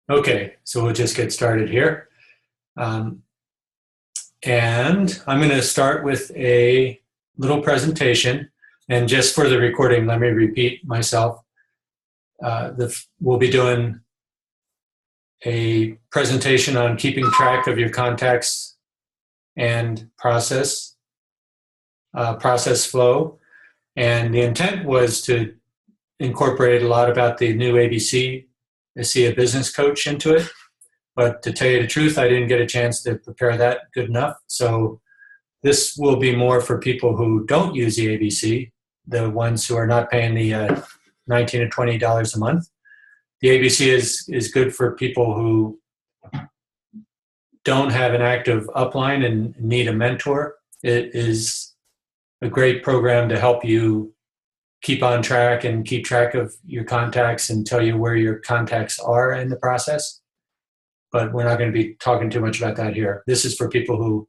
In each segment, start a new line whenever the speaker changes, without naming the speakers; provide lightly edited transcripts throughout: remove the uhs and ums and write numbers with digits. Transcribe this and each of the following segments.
Okay, so we'll just get started here. Um, and I'm going to start with a little presentation. And just for the recording, let me repeat myself. We'll be doing a presentation on keeping track of your contacts and process flow. And the intent was to incorporate a lot about the new ABC, ASEA Business Coach into it. But to tell you the truth, I didn't get a chance to prepare that good enough. So this will be more for people who don't use the ABC, the ones who are not paying the $19 to $20 a month. The ABC is good for people who don't have an active upline and need a mentor. It is a great program to help you keep on track and keep track of your contacts and tell you where your contacts are in the process. But we're not going to be talking too much about that here. This is for people who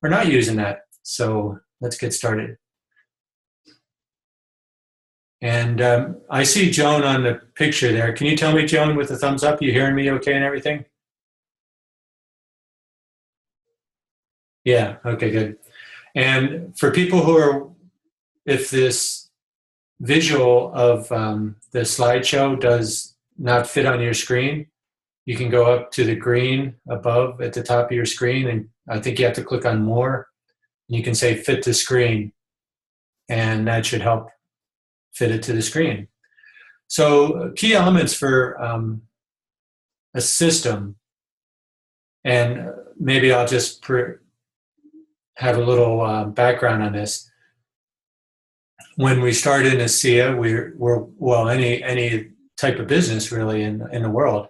are not using that. So let's get started. And I see Joan on the picture there. Can you tell me, Joan, with the thumbs up, you hearing me okay and everything? Yeah, okay, good. And for people who are, if this visual of the slideshow does not fit on your screen, you can go up to the green above at the top of your screen, and I think you have to click on more. And you can say fit to screen, and that should help fit it to the screen. So key elements for a system, and maybe I'll just have a little background on this. When we started in ASEA, we're well, any type of business really in the world,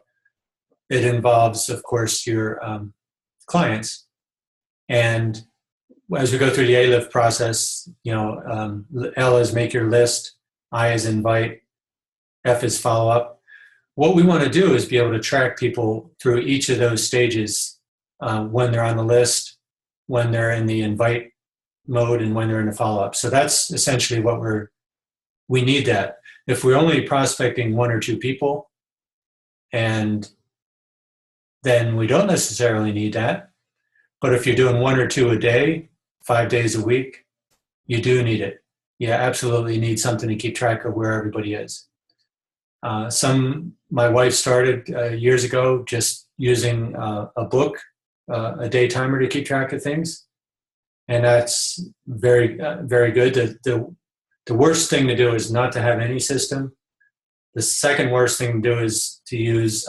it involves, of course, your clients. And as we go through the ALIF process, L is make your list, I is invite, F is follow up. What we want to do is be able to track people through each of those stages when they're on the list, when they're in the invite mode, and when they're in the follow up. So that's essentially what we need that. If we're only prospecting one or two people, and then we don't necessarily need that. But if you're doing one or two a day, 5 days a week, you do need it. You absolutely need something to keep track of where everybody is. My wife started years ago just using a book, a day timer to keep track of things, and that's very very good. The worst thing to do is not to have any system. The second worst thing to do is to use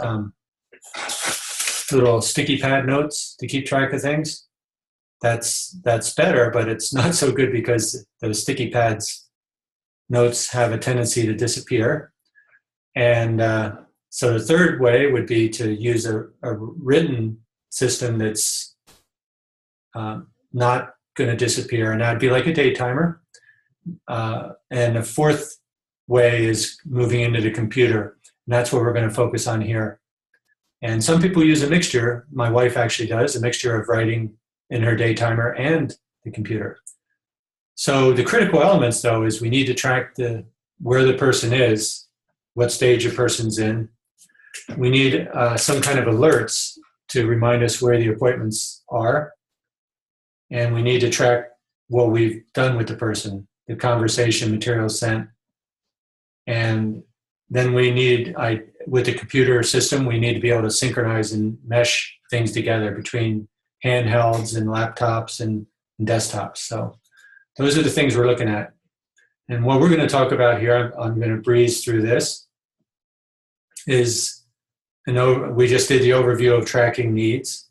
little sticky pad notes to keep track of things. That's better, but it's not so good because those sticky pads notes have a tendency to disappear. And so the third way would be to use a written system that's not going to disappear, and that'd be like a day timer. And the fourth way is moving into the computer, and that's what we're going to focus on here. And some people use a mixture. My wife actually does a mixture of writing in her day timer and the computer. So the critical elements, though, is we need to track where the person is, what stage a person's in. We need some kind of alerts to remind us where the appointments are. And we need to track what we've done with the person, the conversation, material sent. And then we need, with the computer system, we need to be able to synchronize and mesh things together between handhelds and laptops and desktops. So those are the things we're looking at. And what we're going to talk about here, I'm going to breeze through this, is, we just did the overview of tracking needs.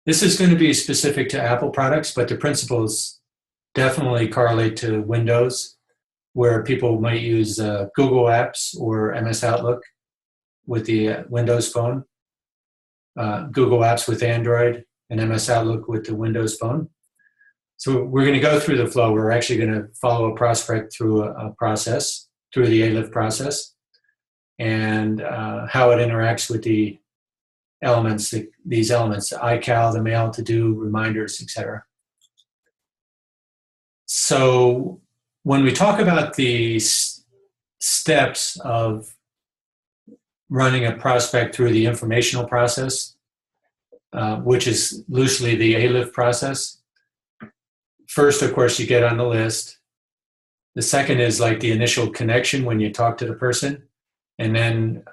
This is going to be specific to Apple products, but the principles definitely correlate to Windows, where people might use Google Apps or MS Outlook with the Windows phone, Google Apps with Android, and MS Outlook with the Windows phone. So we're going to go through the flow. We're actually going to follow a prospect through a process, through the ALIF process, and how it interacts with the elements, these elements, the iCal, the mail, to do, reminders, etc. So when we talk about the steps of running a prospect through the informational process, which is loosely the ALIF process. First, of course, you get on the list. The second is like the initial connection when you talk to the person. And then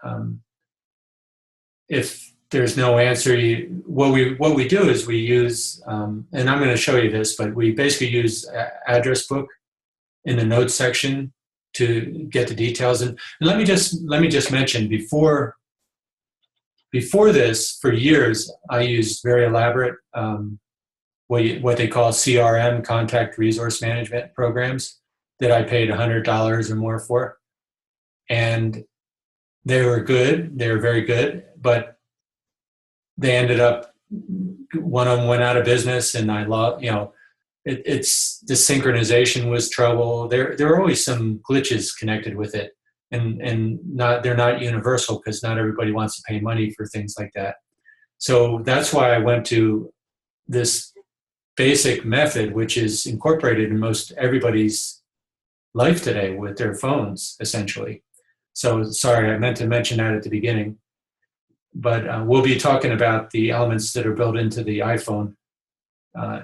if there's no answer, what we do is we use, and I'm going to show you this, but we basically use address book in the notes section to get the details. And let me just mention, before this, for years, I used very elaborate what they call CRM, contact resource management programs, that I paid $100 or more for. And they were good, they were very good, but they ended up, one of them went out of business, and I lost, it's the synchronization was trouble. There are always some glitches connected with it, and they're not universal, because not everybody wants to pay money for things like that. So that's why I went to this basic method, which is incorporated in most everybody's life today with their phones, essentially. So sorry, I meant to mention that at the beginning. But we'll be talking about the elements that are built into the iPhone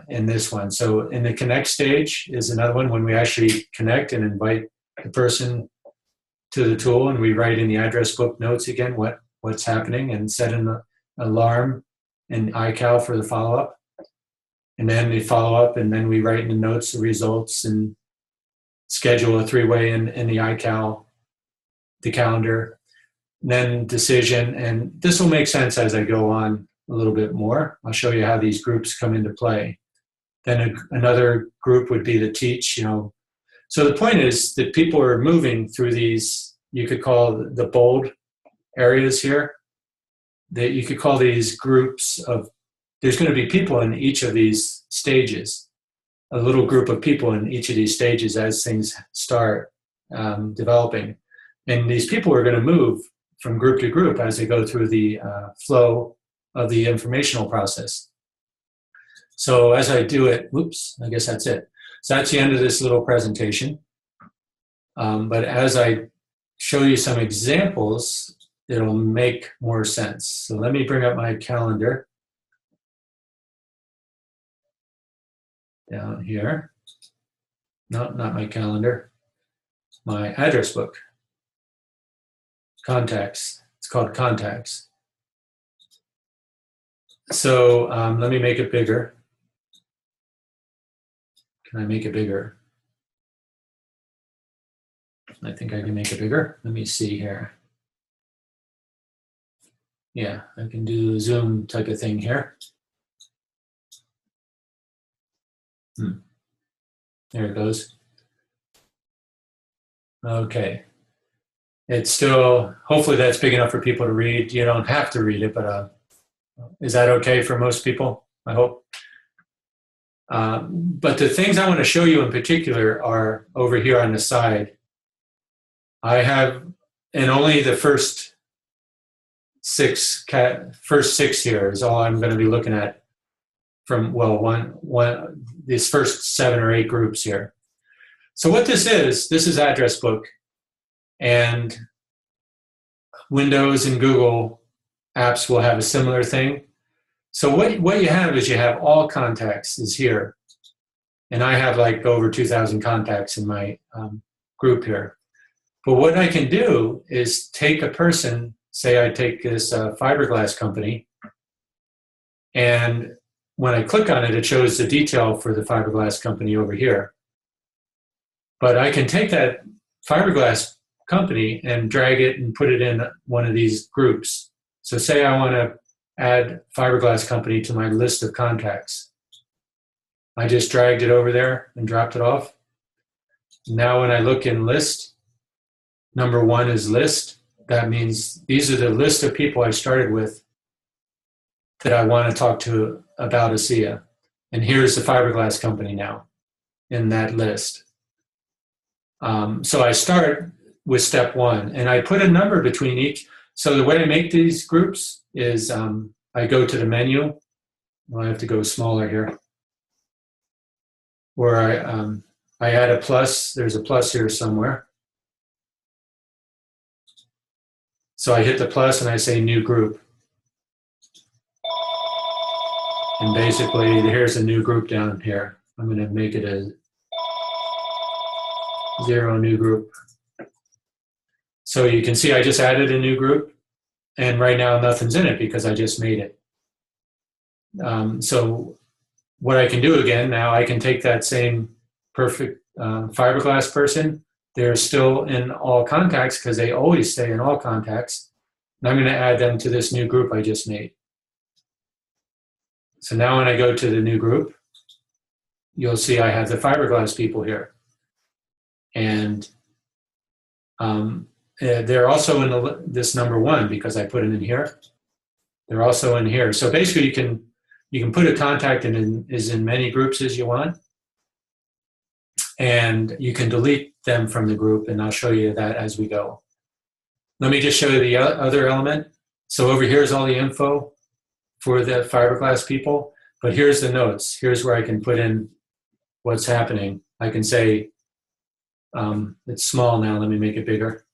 in this one. So in the connect stage is another one, when we actually connect and invite the person to the tool, and we write in the address book notes again what's happening, and set an alarm in iCal for the follow-up. And then they follow up, and then we write in the notes the results and schedule a three-way in the iCal, the calendar, and then decision. And this will make sense as I go on a little bit more. I'll show you how these groups come into play. Then another group would be the teach, So the point is that people are moving through these, you could call the bold areas here, that you could call these groups of, there's going to be people in each of these stages, a little group of people in each of these stages as things start developing. And these people are going to move from group to group as they go through the flow of the informational process. So as I do it, I guess that's it. So that's the end of this little presentation. But as I show you some examples, it'll make more sense. So let me bring up my calendar down here. No, not my calendar. My address book. Contacts. It's called Contacts. So let me make it bigger. Can I make it bigger? I think I can make it bigger. Let me see here. Yeah, I can do a Zoom type of thing here. There it goes. Okay. It's still, hopefully that's big enough for people to read. You don't have to read it, but is that okay for most people? I hope. But the things I want to show you in particular are over here on the side. I have, and only the first six here is all I'm going to be looking at from, well, these first 7 or 8 groups here. So what this is address book, and Windows and Google apps will have a similar thing. So what you have is you have all contacts is here. And I have like over 2,000 contacts in my group here. But what I can do is take a person, say I take this fiberglass company, and when I click on it, it shows the detail for the fiberglass company over here. But I can take that fiberglass company and drag it and put it in one of these groups. So say I want to add fiberglass company to my list of contacts. I just dragged it over there and dropped it off. Now when I look in list, number 1 is list. That means these are the list of people I started with that I want to talk to about ASEA. And here's the fiberglass company now in that list. So I start with step 1, and I put a number between each. So the way I make these groups is I go to the menu. Well, I have to go smaller here. Where I add a plus. There's a plus here somewhere. So I hit the plus and I say new group. And basically, here's a new group down here. I'm going to make it a 0 new group. So you can see I just added a new group, and right now nothing's in it because I just made it. So what I can do again, now I can take that same perfect fiberglass person. They're still in all contacts because they always stay in all contacts. And I'm going to add them to this new group I just made. So now when I go to the new group, you'll see I have the fiberglass people here. And they're also in this number 1 because I put it in here. They're also in here. So basically you can put a contact in many groups as you want. And you can delete them from the group, and I'll show you that as we go. Let me just show you the other element. So over here is all the info for the fiberglass people, but here's the notes. Here's where I can put in what's happening. I can say, it's small now, let me make it bigger.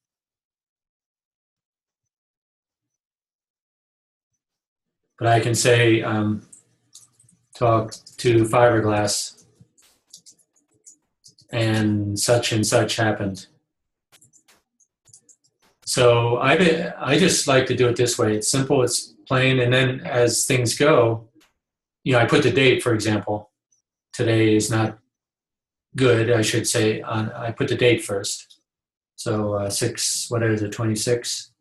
But I can say, talk to fiberglass, and such happened. So I just like to do it this way. It's simple, it's plain, and then as things go, I put the date, for example. Today is not good, I should say. I put the date first. So 26.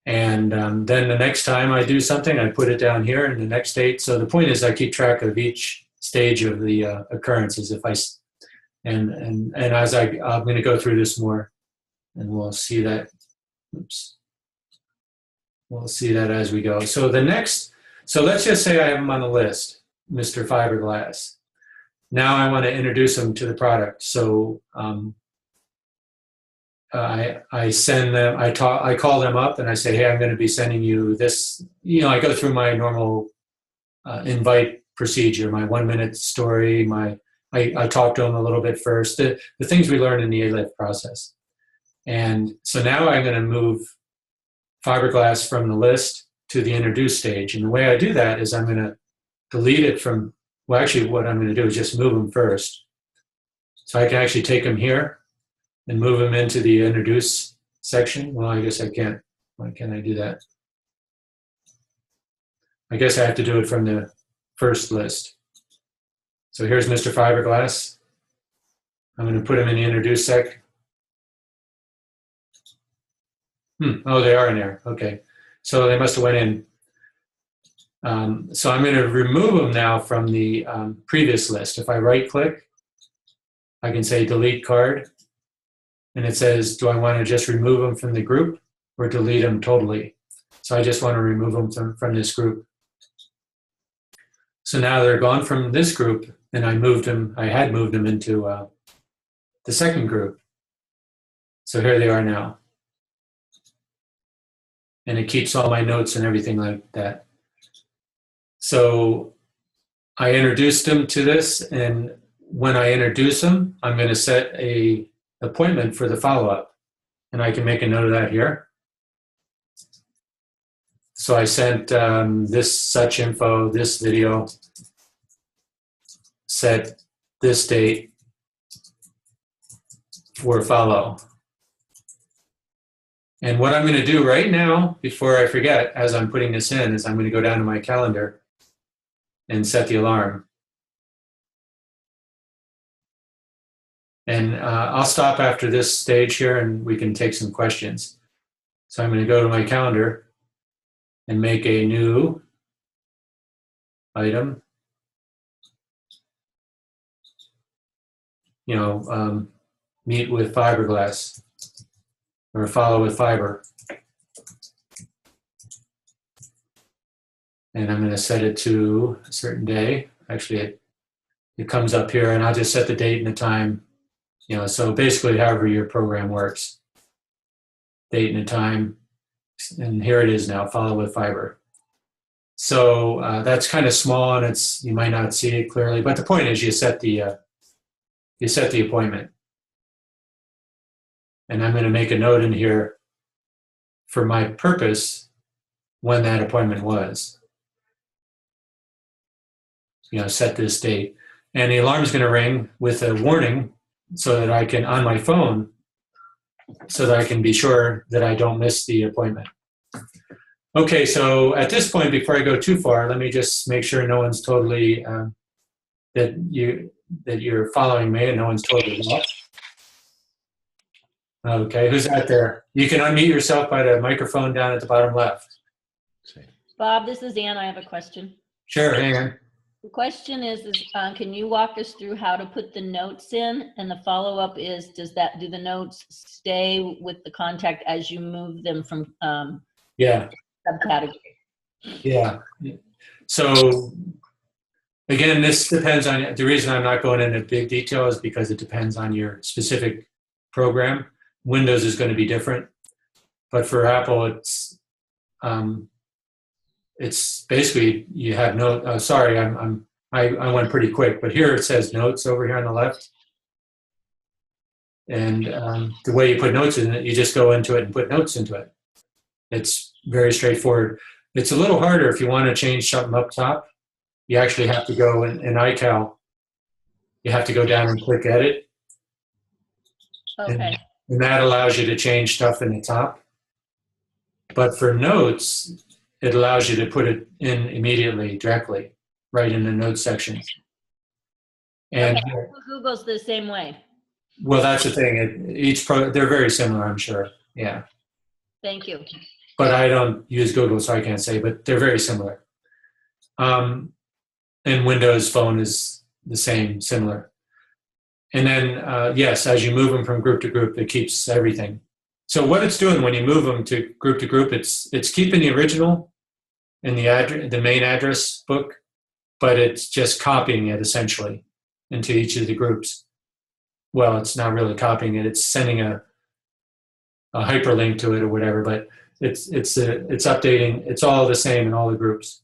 And then the next time I do something, I put it down here in the next date. So the point is I keep track of each stage of the occurrences. And as I'm going to go through this more, and we'll see that. Oops. We'll see that as we go. So let's just say I have him on the list, Mr. Fiberglass. Now I want to introduce him to the product. So I send them. I call them up and I say, hey, I'm going to be sending you this. I go through my normal invite procedure, my 1-minute story. I talk to them a little bit first. The things we learn in the ALIF process. And so now I'm going to move fiberglass from the list to the introduce stage. And the way I do that is I'm going to delete it from, well, actually what I'm going to do is just move them first. So I can actually take them here and move them into the introduce section. Well, I guess I can't. Why can't I do that? I guess I have to do it from the first list. So here's Mr. Fiberglass. I'm going to put him in the introduce sec. Oh, they are in there. Okay. So they must have went in. So I'm going to remove them now from the previous list. If I right click, I can say delete card. And it says, do I want to just remove them from the group or delete them totally? So I just want to remove them from this group. So now they're gone from this group, and I had moved them into the second group. So here they are now. And it keeps all my notes and everything like that. So I introduced them to this, and when I introduce them, I'm going to set a appointment for the follow-up. And I can make a note of that here. So I sent this such info, this video, set this date for follow. And what I'm going to do right now, before I forget, as I'm putting this in, is I'm going to go down to my calendar and set the alarm. And I'll stop after this stage here and we can take some questions. So I'm going to go to my calendar and make a new item. Meet with fiberglass or follow with fiber. And I'm going to set it to a certain day. Actually, it comes up here, and I'll just set the date and the time. So basically however your program works. Date and a time, and here it is now, follow with fiber. So that's kind of small, and you might not see it clearly, but the point is you set the appointment. And I'm going to make a note in here for my purpose when that appointment was. Set this date. And the alarm is going to ring with a warning so that I can, on my phone, so that I can be sure that I don't miss the appointment. Okay, so at this point, before I go too far, let me just make sure no one's totally, that you're following me and no one's totally lost. Okay, who's out there? You can unmute yourself by the microphone down at the bottom left.
Bob, this is Ann. I have a question.
Sure, hang on.
The question is can you walk us through how to put the notes in? And the follow-up is, do the notes stay with the contact as you move them from subcategory?
Yeah. So again, this depends on, the reason I'm not going into big detail is because it depends on your specific program. Windows is going to be different, but for Apple, it's basically you have sorry, I went pretty quick, but here it says notes over here on the left. And the way you put notes in it, you just go into it and put notes into it. It's very straightforward. It's a little harder if you want to change something up top. You actually have to go in iCal. You have to go down and click edit.
Okay.
And that allows you to change stuff in the top. But for notes, it allows you to put it in immediately, directly, right in the notes section. And
okay. Google's the same way.
Well, that's the thing. They're very similar, I'm sure. Yeah.
Thank you.
But I don't use Google, so I can't say, but they're very similar. And Windows Phone is the same, similar. And then, yes, as you move them from group to group, it keeps everything. So what it's doing when you move them to group, it's keeping the original in the main address book, but it's just copying it essentially into each of the groups. Well, it's not really copying it; it's sending a hyperlink to it or whatever. But it's updating. It's all the same in all the groups.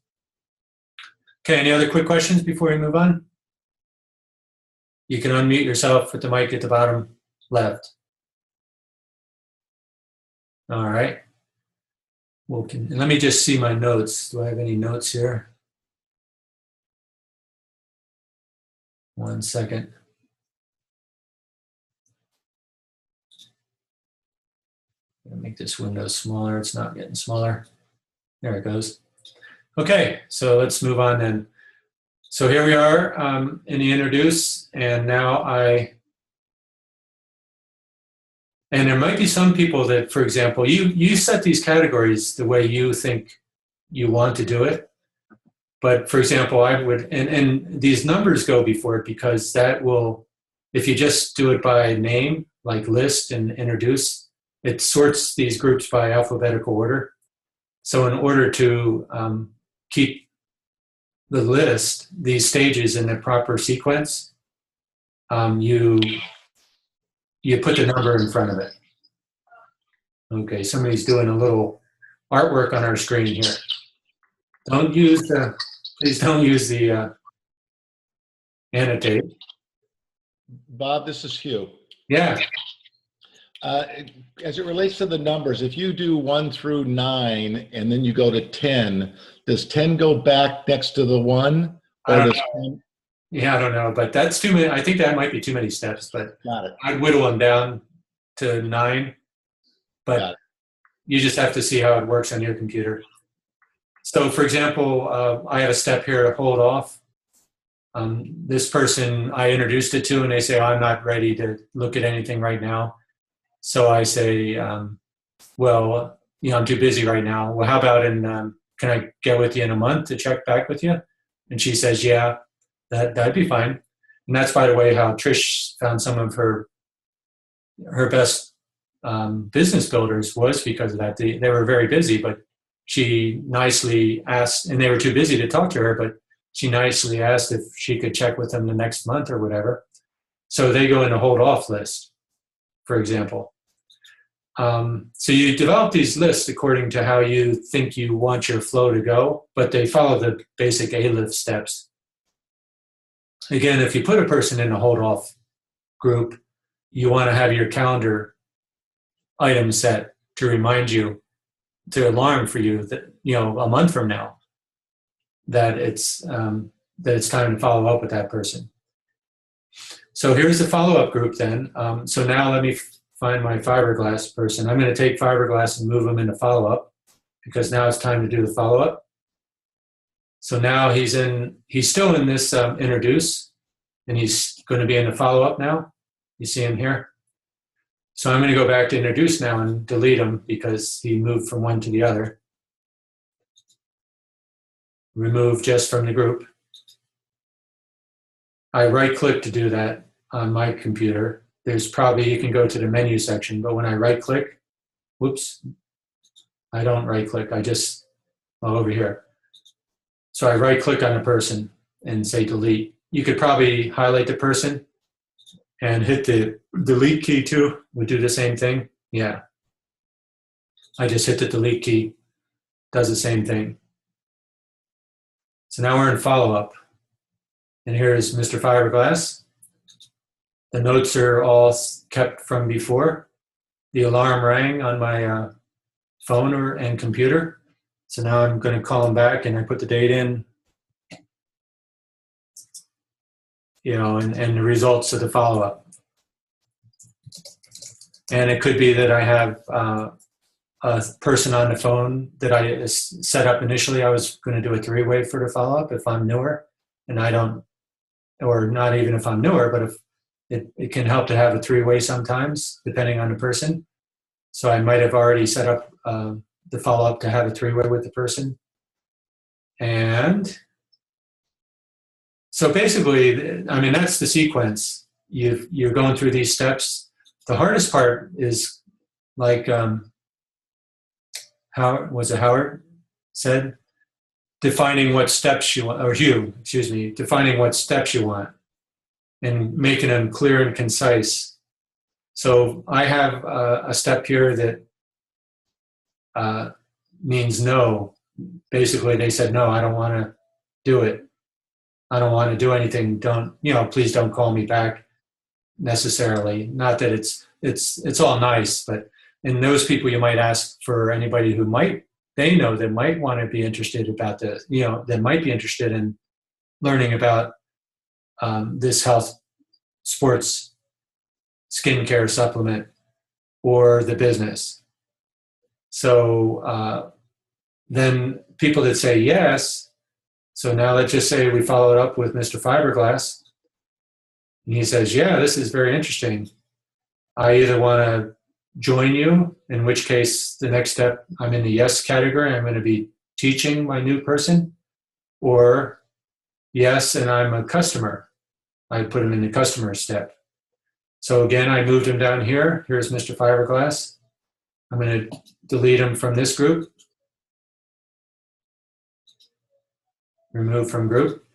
Okay. Any other quick questions before we move on? You can unmute yourself with the mic at the bottom left. All right. Let me just see my notes. Do I have any notes here? 1 second. I'm gonna make this window smaller. It's not getting smaller. There it goes. Okay, so let's move on then. So here we are in the introduce, and now and there might be some people that, for example, you set these categories the way you think you want to do it. But for example, I would, and these numbers go before it because that will, if you just do it by name, like list and introduce, it sorts these groups by alphabetical order. So in order to keep the list, these stages in the proper sequence, you put the number in front of it. Okay, somebody's doing a little artwork on our screen here. Please don't use the annotate.
Bob, this is Hugh.
Yeah.
As it relates to the numbers, if you do 1 through 9 and then you go to 10, does 10 go back next to the 1?
I don't know. Yeah, I don't know, but that's too many. I think that might be too many steps, but I'd whittle them down to 9. But you just have to see how it works on your computer. So, for example, I have a step here, hold off. This person I introduced it to, and they say, I'm not ready to look at anything right now. So I say, well, I'm too busy right now. Well, how about can I get with you in a month to check back with you? And she says, yeah, that'd be fine. And that's, by the way, how Trish found some of her best business builders was because of that. They were very busy, but she nicely asked, and they were too busy to talk to her, but she nicely asked if she could check with them the next month or whatever. So they go in a hold off list, for example. So you develop these lists according to how you think you want your flow to go, but they follow the basic A-lift steps. Again, if you put a person in a hold off group, you want to have your calendar item set to remind you, to alarm for you that, a month from now, that it's time to follow up with that person. So here's the follow-up group then. So now let me find my fiberglass person. I'm going to take fiberglass and move them into follow-up, because now it's time to do the follow-up. So now he's still in this introduce, and he's going to be in the follow-up now. You see him here? So I'm going to go back to introduce now and delete him because he moved from one to the other. Remove just from the group. I right-click to do that on my computer. There's probably, you can go to the menu section, but when I right-click, whoops, I don't right-click, I just, over here. So I right-click on a person and say delete. You could probably highlight the person and hit the delete key too. Would do the same thing. Yeah. I just hit the delete key. Does the same thing. So now we're in follow-up. And here's Mr. Fiberglass. The notes are all kept from before. The alarm rang on my phone and computer. So now I'm going to call him back, and I put the date in, and the results of the follow-up. And it could be that I have a person on the phone that I set up initially. I was going to do a three-way for the follow-up if I'm newer, and I don't, or not even if I'm newer, but if it can help to have a three-way sometimes, depending on the person. So I might have already set up the follow-up to have a three-way with the person. And so basically, I mean, that's the sequence. You're going through these steps. The hardest part is like, Howard said, defining what steps you want, or Hugh, excuse me, defining what steps you want and making them clear and concise. So I have a step here that means no. Basically, they said, no, I don't want to do it. I don't want to do anything. Please don't call me back necessarily. Not that it's all nice, but in those people, you might ask for anybody who might want to be interested about this, that might be interested in learning about this health, sports, skincare supplement, or the business. So then people that say yes, so now let's just say we followed up with Mr. Fiberglass, and he says, yeah, this is very interesting. I either want to join you, in which case the next step, I'm in the yes category, I'm going to be teaching my new person, or yes, and I'm a customer. I put him in the customer step. So again, I moved him down here. Here's Mr. Fiberglass. I'm going to delete him from this group. Remove from group.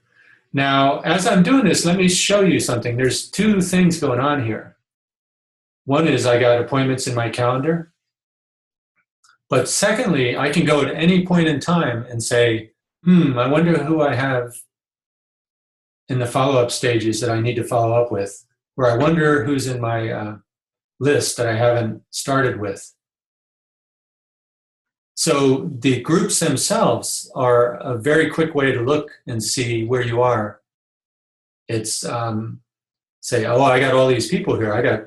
Now, as I'm doing this, let me show you something. There's two things going on here. One is I got appointments in my calendar. But secondly, I can go at any point in time and say, I wonder who I have in the follow-up stages that I need to follow up with, or I wonder who's in my list that I haven't started with. So the groups themselves are a very quick way to look and see where you are. It's say, oh, I got all these people here. I got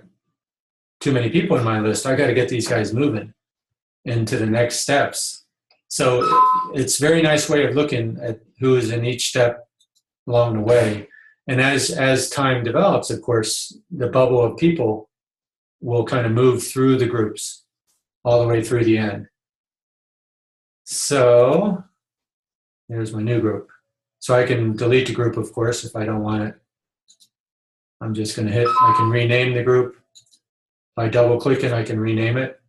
too many people in my list. I got to get these guys moving into the next steps. So it's a very nice way of looking at who is in each step along the way. And as time develops, of course, the bubble of people will kind of move through the groups all the way through the end. So there's my new group. So I can delete the group, of course, if I don't want it. I'm just going to I can rename the group. If I double click it, I can rename it.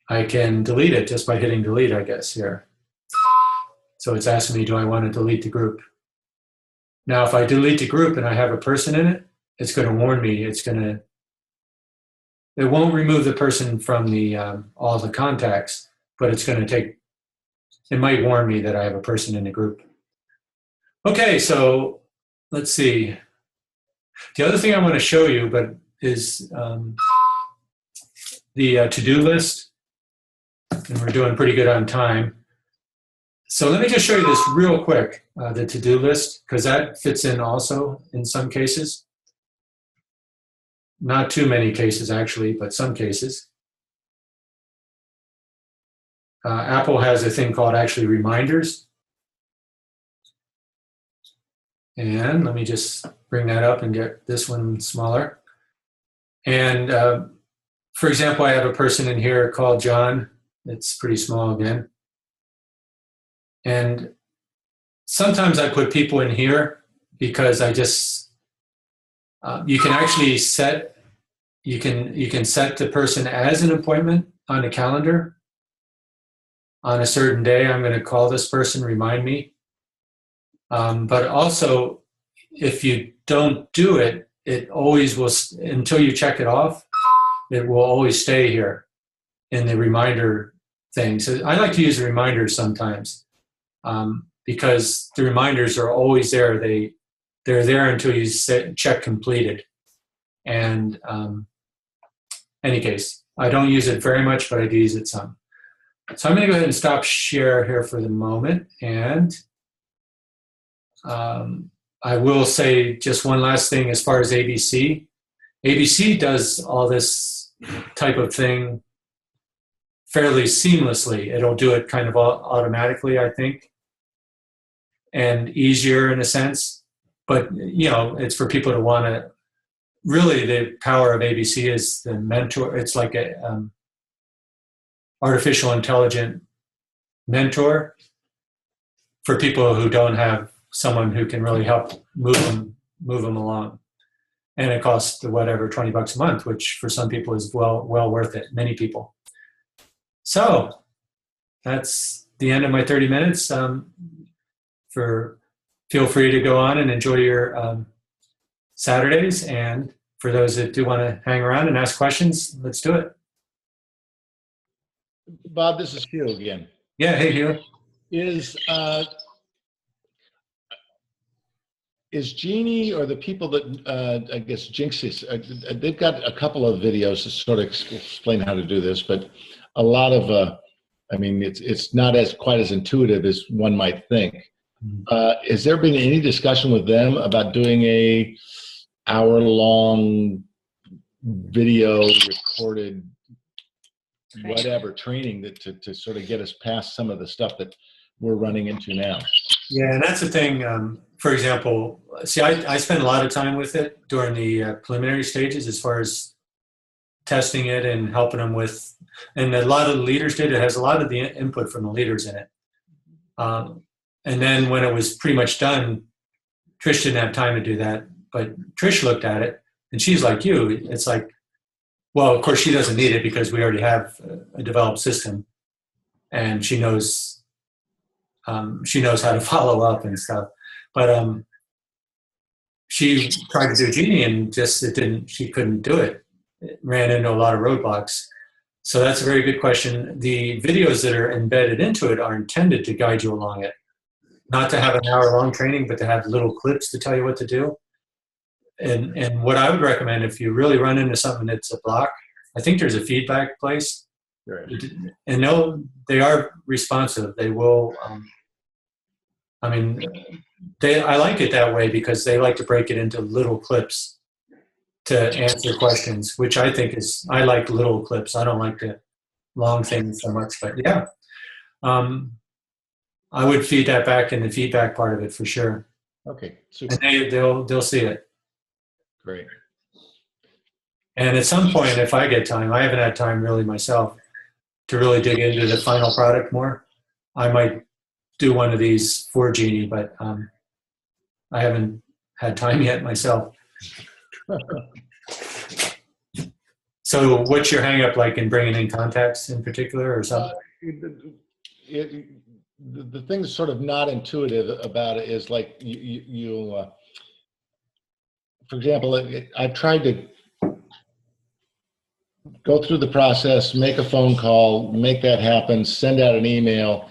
I can delete it just by hitting delete, I guess, here. So it's asking me, do I want to delete the group? Now, if I delete the group and I have a person in it, it's going to warn me. It won't remove the person from the all the contacts, but it might warn me that I have a person in the group. Okay, so let's see. The other thing I want to show you, but is the to-do list, and we're doing pretty good on time. So let me just show you this real quick, the to-do list, because that fits in also in some cases. Not too many cases, actually, but some cases. Apple has a thing called actually reminders. And let me just bring that up and get this one smaller. And for example, I have a person in here called John. It's pretty small again. And sometimes I put people in here because I just, you can actually set, you can set the person as an appointment on a calendar. On a certain day, I'm going to call this person, remind me. But also, if you don't do it, it always will, until you check it off, it will always stay here in the reminder thing. So I like to use the reminders sometimes because the reminders are always there. They're there until you check completed. And any case, I don't use it very much, but I do use it some. So I'm going to go ahead and stop share here for the moment. And I will say just one last thing as far as ABC. ABC does all this type of thing fairly seamlessly. It'll do it kind of automatically, I think, and easier in a sense. But, you know, it's for people to want to, really the power of ABC is the mentor. It's like a artificial intelligent mentor for people who don't have someone who can really help move them along. And it costs whatever, $20 a month, which for some people is well worth it, many people. So that's the end of my 30 minutes. Feel free to go on and enjoy your Saturdays. And for those that do want to hang around and ask questions, let's do it.
Bob, this is Hugh again.
Yeah, hey, Hugh.
Is Jeannie or the people that I guess Jinxes, they've got a couple of videos to sort of explain how to do this, but a lot of, I mean, it's not quite as intuitive as one might think. Has there been any discussion with them about doing a hour-long video recorded whatever training to sort of get us past some of the stuff that we're running into now?
Yeah, and that's the thing. For example, see, I spend a lot of time with it during the preliminary stages as far as testing it and helping them with, and a lot of the leaders did. It has a lot of the input from the leaders in it. And then when it was pretty much done, Trish didn't have time to do that, but Trish looked at it and she's like you. It's like, well, of course she doesn't need it because we already have a developed system and she knows how to follow up and stuff. But she tried to do Jeannie and she couldn't do it. It ran into a lot of roadblocks. So that's a very good question. The videos that are embedded into it are intended to guide you along it. Not to have an hour-long training, but to have little clips to tell you what to do. And what I would recommend if you really run into something that's a block, I think there's a feedback place.
Right.
And they are responsive. They will, I like it that way because they like to break it into little clips to answer questions, which I think I like little clips. I don't like the long things so much, but yeah. I would feed that back in the feedback part of it for sure.
Okay, super.
And they'll see it.
Great.
And at some point, if I get time, I haven't had time really myself to really dig into the final product more. I might do one of these for Jeannie, but I haven't had time yet myself. So what's your hang up like in bringing in contacts in particular or something?
The thing that's sort of not intuitive about it is like you'll, for example, I've tried to go through the process, make a phone call, make that happen, send out an email,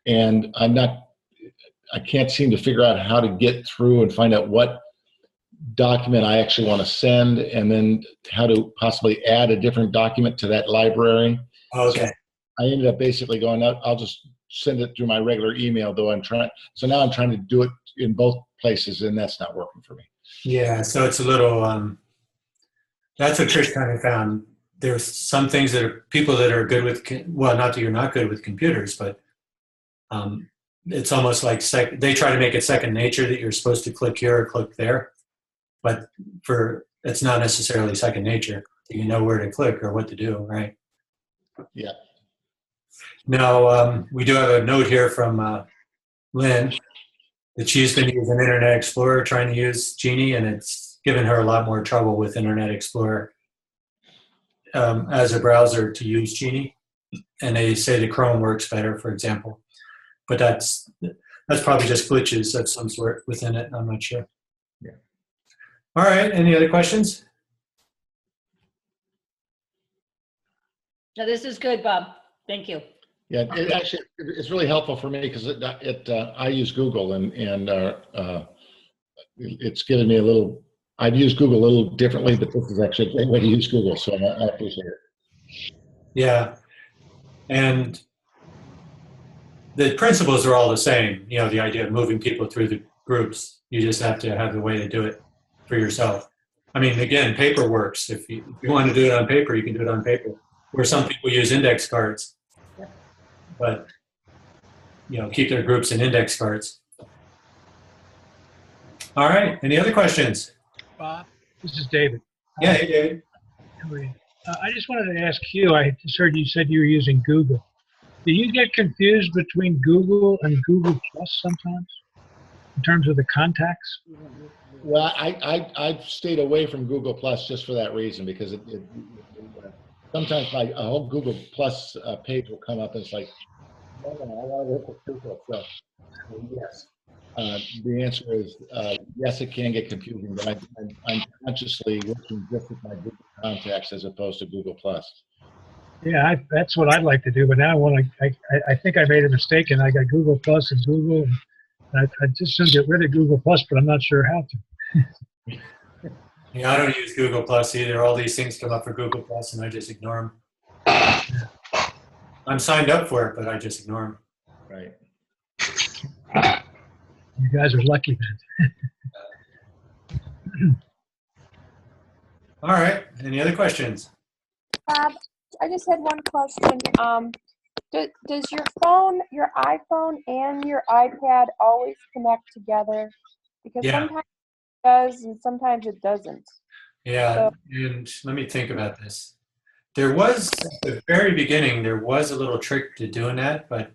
and I can't seem to figure out how to get through and find out what document I actually want to send, and then how to possibly add a different document to that library.
Okay.
So I ended up basically going, I'll just send it through my regular email, though so now I'm trying to do it in both places, and that's not working for me.
Yeah, so it's a little, that's what Trish kind of found. There's some things that are people that are good with, well, not that you're not good with computers, but it's almost like they try to make it second nature that you're supposed to click here or click there, but it's not necessarily second nature. You know where to click or what to do, right?
Yeah.
Now, we do have a note here from Lynn that she's been using Internet Explorer trying to use Genie, and it's given her a lot more trouble with Internet Explorer as a browser to use Genie. And they say the Chrome works better, for example. But that's probably just glitches of some sort within it. I'm not sure.
Yeah.
All right. Any other questions?
No, this is good, Bob. Thank you.
Yeah, it's really helpful for me because I use Google, and it's given me a little. I've used Google a little differently, but this is actually a great way to use Google, so I appreciate it.
Yeah, and the principles are all the same. You know, the idea of moving people through the groups. You just have to have the way to do it for yourself. I mean, again, paper works. If you want to do it on paper, you can do it on paper. Where some people use index cards, but keep their groups in index cards. All right. Any other questions?
Bob, this is David.
Yeah, hey, David.
I just wanted to ask you, I just heard you said you were using Google. Do you get confused between Google and Google Plus sometimes in terms of the contacts?
Well, I've stayed away from Google Plus just for that reason, because sometimes a whole Google Plus page will come up and it's like, no, I want to work with Google. So, yes. The answer is yes, it can get confusing, but I'm consciously working just with my Google contacts as opposed to Google Plus.
Yeah, that's what I'd like to do, but now I think I made a mistake, and I got Google Plus and Google, and I just shouldn't get rid of Google Plus, but I'm not sure how to.
Yeah, I don't use Google Plus either. All these things come up for Google Plus, and I just ignore them. I'm signed up for it, but I just ignore them.
Right.
You guys are lucky then.
All right. Any other questions?
Bob, I just had one question. Does your iPhone and your iPad always connect together? Because sometimes it does and sometimes it doesn't.
Yeah, and let me think about this. There was, at the very beginning, there was a little trick to doing that, but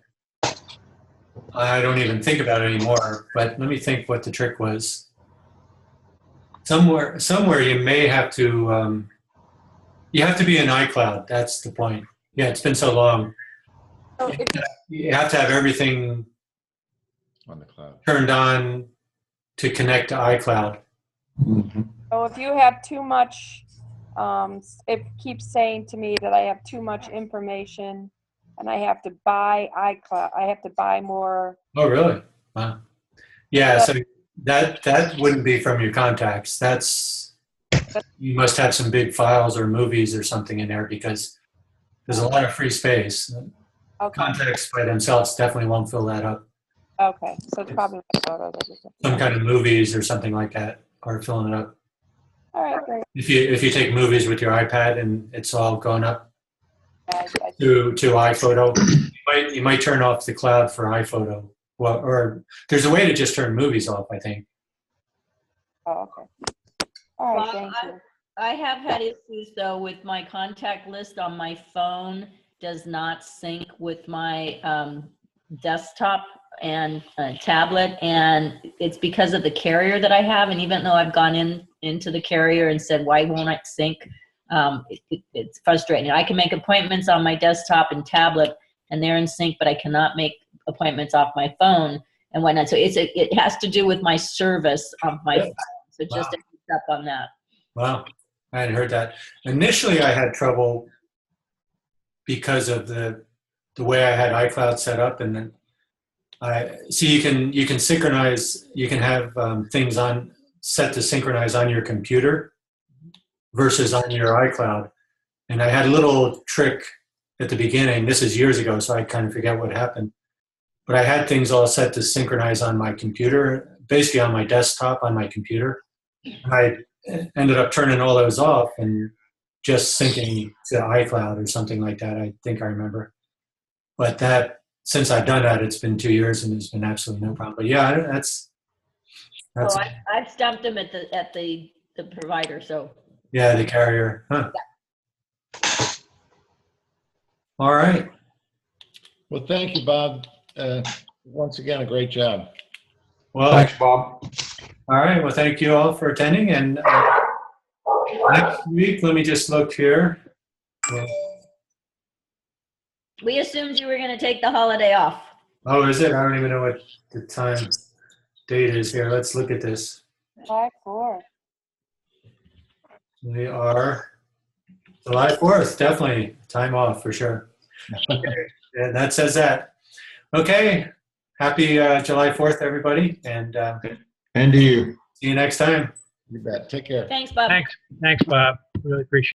I don't even think about it anymore. But let me think what the trick was. Somewhere you may have to, you have to be in iCloud. That's the point. Yeah, it's been so long.
So
You have to have everything
On the cloud.
turned on to connect to iCloud.
Mm-hmm.
So if you have too much, it keeps saying to me that I have too much information and I have to buy iCloud. I have to buy more.
Oh, really? Wow. Yeah, so that wouldn't be from your contacts. You must have some big files or movies or something in there, because there's a lot of free space.
Okay.
Contacts by themselves definitely won't fill that up.
Okay. So it's probably my photos.
Some kind of movies or something like that are filling it up.
All right, great.
If you take movies with your iPad and it's all gone up
I
to iPhoto, you might turn off the cloud for iPhoto. Well, or there's a way to just turn movies off, I think.
Oh, okay. All right, thank you.
I have had issues though with my contact list on my phone does not sync with my desktop and tablet, and it's because of the carrier that I have. And even though I've gone into the carrier and said, why won't it sync? It's frustrating. I can make appointments on my desktop and tablet and they're in sync, but I cannot make appointments off my phone and whatnot. So it has to do with my service of my phone. So just a heads up on that.
Wow, I hadn't heard that. Initially, I had trouble because of the way I had iCloud set up, and then you can synchronize. You can have things on set to synchronize on your computer versus on your iCloud. And I had a little trick at the beginning. This is years ago, so I kind of forget what happened. But I had things all set to synchronize on my computer, basically on my desktop on my computer. And I ended up turning all those off and just syncing to iCloud or something like that. I think I remember. But that, since I've done that, it's been 2 years and there's been absolutely no problem. But yeah, that's
Oh, I've stumped them at the provider, so.
yeah, the carrier. Huh. All right.
Well, thank you, Bob. Once again, a great job.
Well,
Thanks, Bob.
all right. Well, thank you all for attending. And next week, let me just look here.
We assumed you were going to take the holiday off.
Oh, is it? I don't even know what the date is here. Let's look at this.
July 4th.
We are July 4th, definitely time off for sure. Okay. Yeah, that says that. Okay. Happy July 4th, everybody. And
And to you.
see you next time.
You bet. Take care.
Thanks, Bob.
Thanks, Bob. Really appreciate it.